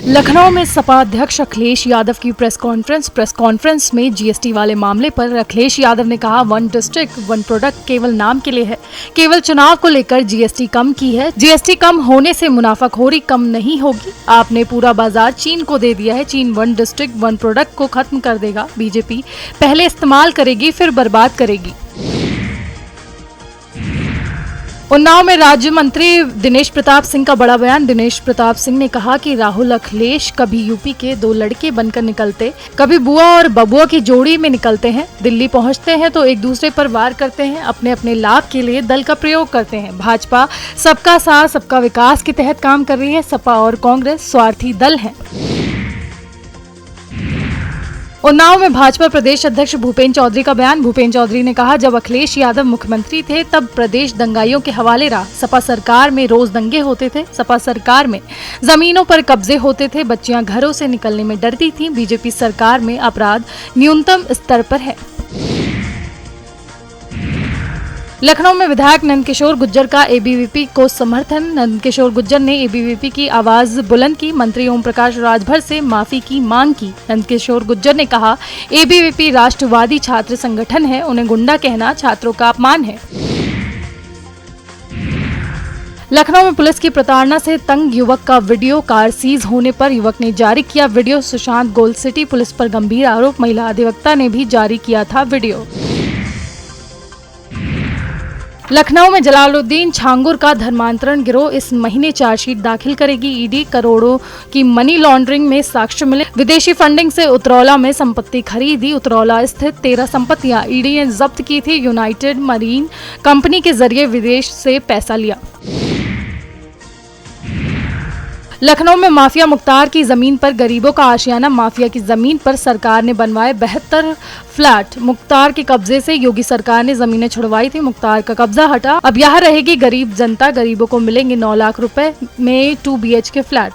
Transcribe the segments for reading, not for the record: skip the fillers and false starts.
लखनऊ में सपा अध्यक्ष अखिलेश यादव की प्रेस कॉन्फ्रेंस में जीएसटी वाले मामले पर अखिलेश यादव ने कहा, वन डिस्ट्रिक्ट वन प्रोडक्ट केवल नाम के लिए है, केवल चुनाव को लेकर जीएसटी कम की है। जीएसटी कम होने से मुनाफाखोरी कम नहीं होगी। आपने पूरा बाजार चीन को दे दिया है। चीन वन डिस्ट्रिक्ट वन प्रोडक्ट को खत्म कर देगा। बीजेपी पहले इस्तेमाल करेगी फिर बर्बाद करेगी। उन्नाव में राज्य मंत्री दिनेश प्रताप सिंह का बड़ा बयान। दिनेश प्रताप सिंह ने कहा कि राहुल अखिलेश कभी यूपी के दो लड़के बनकर निकलते, कभी बुआ और बबुआ की जोड़ी में निकलते हैं। दिल्ली पहुंचते हैं तो एक दूसरे पर वार करते हैं, अपने अपने लाभ के लिए दल का प्रयोग करते हैं। भाजपा सबका साथ सबका विकास के तहत काम कर रही है। सपा और कांग्रेस स्वार्थी दल हैं। उन्नाव में भाजपा प्रदेश अध्यक्ष भूपेंद्र चौधरी का बयान। भूपेंद्र चौधरी ने कहा, जब अखिलेश यादव मुख्यमंत्री थे तब प्रदेश दंगाइयों के हवाले रहा। सपा सरकार में रोज दंगे होते थे। सपा सरकार में जमीनों पर कब्जे होते थे। बच्चियां घरों से निकलने में डरती थीं। बीजेपी सरकार में अपराध न्यूनतम स्तर पर है। लखनऊ में विधायक नंदकिशोर गुर्जर का एबीवीपी को समर्थन। नंदकिशोर गुर्जर ने एबीवीपी की आवाज बुलंद की। मंत्री ओम प्रकाश राजभर से माफी की मांग की। नंदकिशोर गुर्जर ने कहा, एबीवीपी राष्ट्रवादी छात्र संगठन है, उन्हें गुंडा कहना छात्रों का अपमान है। लखनऊ में पुलिस की प्रताड़ना से तंग युवक का वीडियो कार सीज होने पर युवक ने जारी किया video. Sushant gold city police पर गंभीर आरोप। महिला अधिवक्ता ने भी जारी किया था वीडियो। लखनऊ में जलालुद्दीन छांगुर का धर्मांतरण गिरोह इस महीने चार्जशीट दाखिल करेगी। ईडी करोड़ों की मनी लॉन्ड्रिंग में साक्ष्य मिले। विदेशी फंडिंग से उतरौला में संपत्ति खरीदी। उतरौला स्थित 13 संपत्तियां ईडी ने जब्त की थी। यूनाइटेड मरीन कंपनी के जरिए विदेश से पैसा लिया। लखनऊ में माफिया मुख्तार की जमीन पर गरीबों का आशियाना। माफिया की जमीन पर सरकार ने बनवाए 72 फ्लैट। मुख्तार के कब्जे से योगी सरकार ने जमीनें छुड़वाई थी। मुख्तार का कब्जा हटा, अब यहाँ रहेगी गरीब जनता। गरीबों को मिलेंगे 9 लाख रुपए में 2 BHK फ्लैट।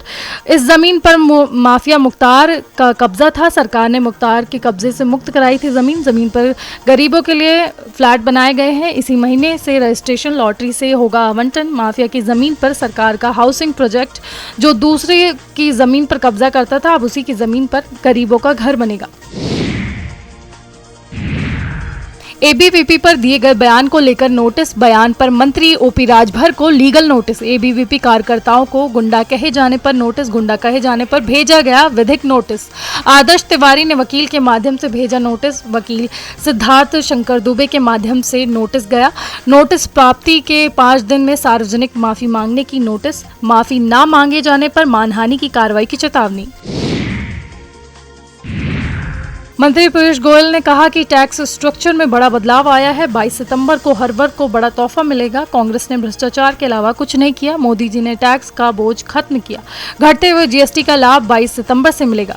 इस जमीन पर माफिया मुख्तार का कब्जा था। सरकार ने मुख्तार के कब्जे से मुक्त कराई थी जमीन पर गरीबों के लिए फ्लैट बनाए गए हैं। इसी महीने से रजिस्ट्रेशन लॉटरी से होगा आवंटन। माफिया की जमीन पर सरकार का हाउसिंग प्रोजेक्ट जो दूसरे की जमीन पर कब्जा करता था, अब उसी की जमीन पर गरीबों का घर बनेगा। एबीवीपी पर दिए गए बयान को लेकर नोटिस। बयान पर मंत्री ओपी राजभर को लीगल नोटिस। एबीवीपी कार्यकर्ताओं को गुंडा कहे जाने पर नोटिस। गुंडा कहे जाने पर भेजा गया विधिक नोटिस। आदर्श तिवारी ने वकील के माध्यम से भेजा नोटिस। वकील सिद्धार्थ शंकर दुबे के माध्यम से नोटिस गया। नोटिस प्राप्ति के 5 दिन में सार्वजनिक माफी मांगने की नोटिस। माफी न मांगे जाने पर मानहानि की कार्रवाई की चेतावनी। मंत्री पीयूष गोयल ने कहा कि टैक्स स्ट्रक्चर में बड़ा बदलाव आया है। 22 सितंबर को हर वर्ग को बड़ा तोहफा मिलेगा। कांग्रेस ने भ्रष्टाचार के अलावा कुछ नहीं किया। मोदी जी ने टैक्स का बोझ खत्म किया। घटते हुए जीएसटी का लाभ 22 सितंबर से मिलेगा।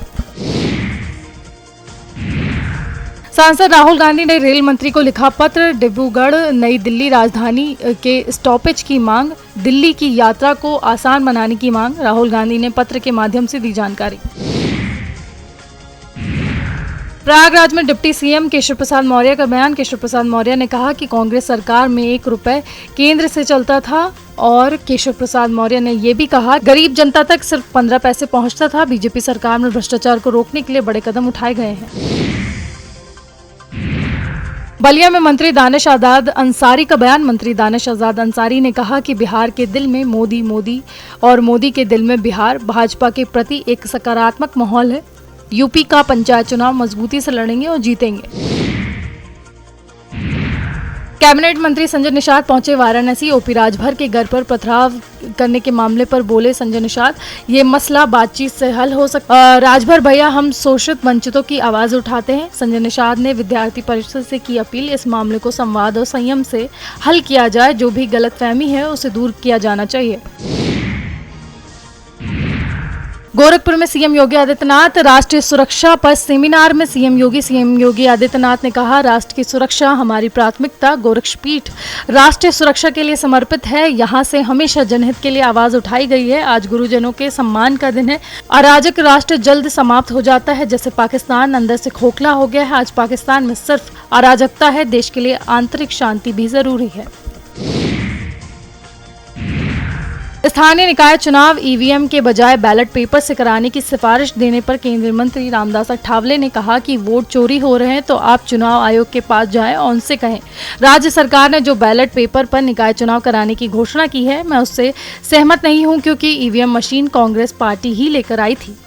सांसद राहुल गांधी ने रेल मंत्री को लिखा पत्र। डिब्रूगढ़ नई दिल्ली राजधानी के स्टॉपेज की मांग। दिल्ली की यात्रा को आसान बनाने की मांग। राहुल गांधी ने पत्र के माध्यम से दी जानकारी। प्रयागराज में डिप्टी सीएम केशव प्रसाद मौर्य का बयान। केशव प्रसाद मौर्य ने कहा कि कांग्रेस सरकार में 1 रुपए केंद्र से चलता था और केशव प्रसाद मौर्य ने यह भी कहा गरीब जनता तक सिर्फ 15 पैसे पहुंचता था। बीजेपी सरकार में भ्रष्टाचार को रोकने के लिए बड़े कदम उठाए गए हैं। बलिया में मंत्री दानिश आजाद अंसारी का बयान। मंत्री दानिश आजाद अंसारी ने कहा कि बिहार के दिल में मोदी और मोदी के दिल में बिहार। भाजपा के प्रति एक सकारात्मक माहौल है। यूपी का पंचायत चुनाव मजबूती से लड़ेंगे और जीतेंगे। कैबिनेट मंत्री संजय निषाद पहुंचे वाराणसी। ओपी राजभर के घर पर पथराव करने के मामले पर बोले संजय निषाद, ये मसला बातचीत से हल हो सकता। राजभर भैया, हम शोषित वंचितों की आवाज उठाते हैं। संजय निषाद ने विद्यार्थी परिषद से की अपील, इस मामले को संवाद और संयम से हल किया जाए। जो भी गलतफहमी है उसे दूर किया जाना चाहिए। गोरखपुर में सीएम योगी आदित्यनाथ राष्ट्रीय सुरक्षा पर सेमिनार में सीएम योगी आदित्यनाथ ने कहा, राष्ट्र की सुरक्षा हमारी प्राथमिकता। गोरक्षपीठ राष्ट्रीय सुरक्षा के लिए समर्पित है। यहाँ से हमेशा जनहित के लिए आवाज उठाई गई है। आज गुरुजनों के सम्मान का दिन है। अराजक राष्ट्र जल्द समाप्त हो जाता है। जैसे पाकिस्तान अंदर से खोखला हो गया है, आज पाकिस्तान में सिर्फ अराजकता है। देश के लिए आंतरिक शांति भी जरूरी है। स्थानीय निकाय चुनाव ईवीएम के बजाय बैलेट पेपर से कराने की सिफारिश देने पर केंद्रीय मंत्री रामदास अठावले ने कहा कि वोट चोरी हो रहे हैं तो आप चुनाव आयोग के पास जाएं और उनसे कहें। राज्य सरकार ने जो बैलेट पेपर पर निकाय चुनाव कराने की घोषणा की है, मैं उससे सहमत नहीं हूं, क्योंकि ईवीएम मशीन कांग्रेस पार्टी ही लेकर आई थी।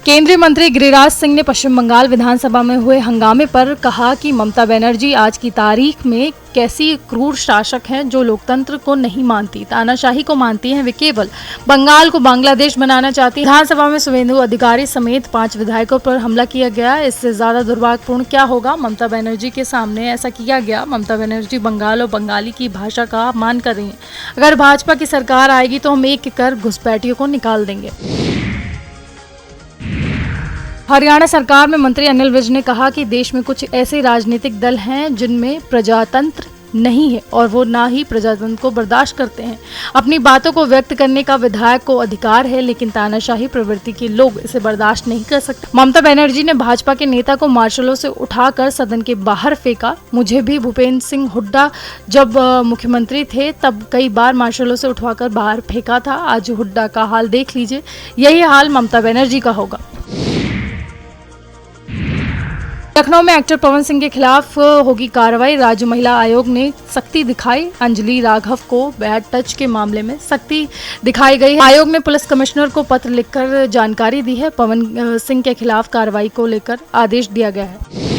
केंद्रीय मंत्री गिरिराज सिंह ने पश्चिम बंगाल विधानसभा में हुए हंगामे पर कहा कि ममता बनर्जी आज की तारीख में कैसी क्रूर शासक हैं जो लोकतंत्र को नहीं मानती, तानाशाही को मानती हैं। वे केवल बंगाल को बांग्लादेश बनाना चाहती हैं। विधानसभा में शुभेंदु अधिकारी समेत 5 विधायकों पर हमला किया गया। इससे ज्यादा दुर्भाग्यपूर्ण क्या होगा। ममता बनर्जी के सामने ऐसा किया गया। ममता बनर्जी बंगाल और बंगाली की भाषा का अपमान कर रही हैं। अगर भाजपा की सरकार आएगी तो हम एक कर घुसपैठियों को निकाल देंगे। हरियाणा सरकार में मंत्री अनिल विज ने कहा कि देश में कुछ ऐसे राजनीतिक दल हैं जिनमें प्रजातंत्र नहीं है और वो ना ही प्रजातंत्र को बर्दाश्त करते हैं। अपनी बातों को व्यक्त करने का विधायक को अधिकार है, लेकिन तानाशाही प्रवृत्ति के लोग इसे बर्दाश्त नहीं कर सकते। ममता बनर्जी ने भाजपा के नेता को मार्शलों से उठाकर सदन के बाहर फेंका। मुझे भी भूपेंद्र सिंह हुड्डा जब मुख्यमंत्री थे तब कई बार मार्शलों से उठवाकर बाहर फेंका था। आज हुड्डा का हाल देख लीजिए, यही हाल ममता बनर्जी का होगा। लखनऊ में एक्टर पवन सिंह के खिलाफ होगी कार्रवाई। राज्य महिला आयोग ने सख्ती दिखाई। अंजलि राघव को बैड टच के मामले में सख्ती दिखाई गई है। आयोग ने पुलिस कमिश्नर को पत्र लिखकर जानकारी दी है। पवन सिंह के खिलाफ कार्रवाई को लेकर आदेश दिया गया है।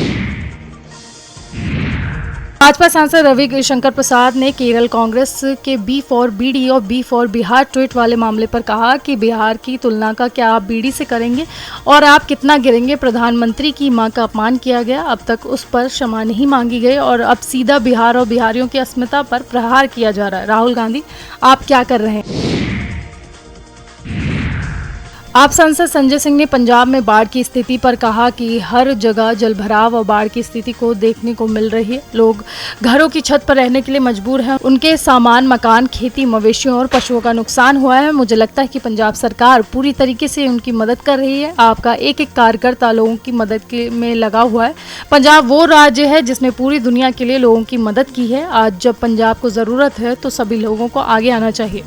भाजपा सांसद रवि शंकर प्रसाद ने केरल कांग्रेस के बी फॉर बीडी और बी फॉर बिहार ट्वीट वाले मामले पर कहा कि बिहार की तुलना का क्या आप बीडी से करेंगे और आप कितना गिरेंगे। प्रधानमंत्री की मां का अपमान किया गया, अब तक उस पर क्षमा नहीं मांगी गई और अब सीधा बिहार और बिहारियों की अस्मिता पर प्रहार किया जा रहा है। राहुल गांधी, आप क्या कर रहे हैं। आप सांसद संजय सिंह ने पंजाब में बाढ़ की स्थिति पर कहा कि हर जगह जलभराव और बाढ़ की स्थिति को देखने को मिल रही है। लोग घरों की छत पर रहने के लिए मजबूर हैं। उनके सामान, मकान, खेती, मवेशियों और पशुओं का नुकसान हुआ है। मुझे लगता है कि पंजाब सरकार पूरी तरीके से उनकी मदद कर रही है। आपका एक एक कार्यकर्ता लोगों की मदद में लगा हुआ है। पंजाब वो राज्य है जिसने पूरी दुनिया के लिए लोगों की मदद की है। आज जब पंजाब को जरूरत है तो सभी लोगों को आगे आना चाहिए।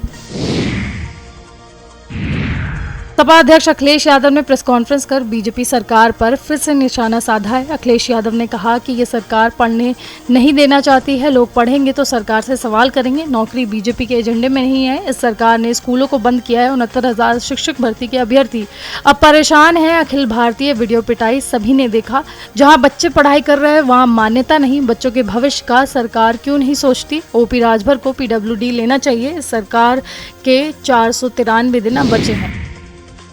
सपा अध्यक्ष अखिलेश यादव ने प्रेस कॉन्फ्रेंस कर बीजेपी सरकार पर फिर से निशाना साधा है। अखिलेश यादव ने कहा कि ये सरकार पढ़ने नहीं देना चाहती है। लोग पढ़ेंगे तो सरकार से सवाल करेंगे। नौकरी बीजेपी के एजेंडे में नहीं है। इस सरकार ने स्कूलों को बंद किया है। 69,000 शिक्षक भर्ती के अभ्यर्थी अब परेशान हैं। अखिल भारतीय वीडियो पिटाई सभी ने देखा। जहाँ बच्चे पढ़ाई कर रहे हैं वहाँ मान्यता नहीं। बच्चों के भविष्य का सरकार क्यों नहीं सोचती। ओपी राजभर को PWD लेना चाहिए। इस सरकार के 493 दिन अब बचे हैं।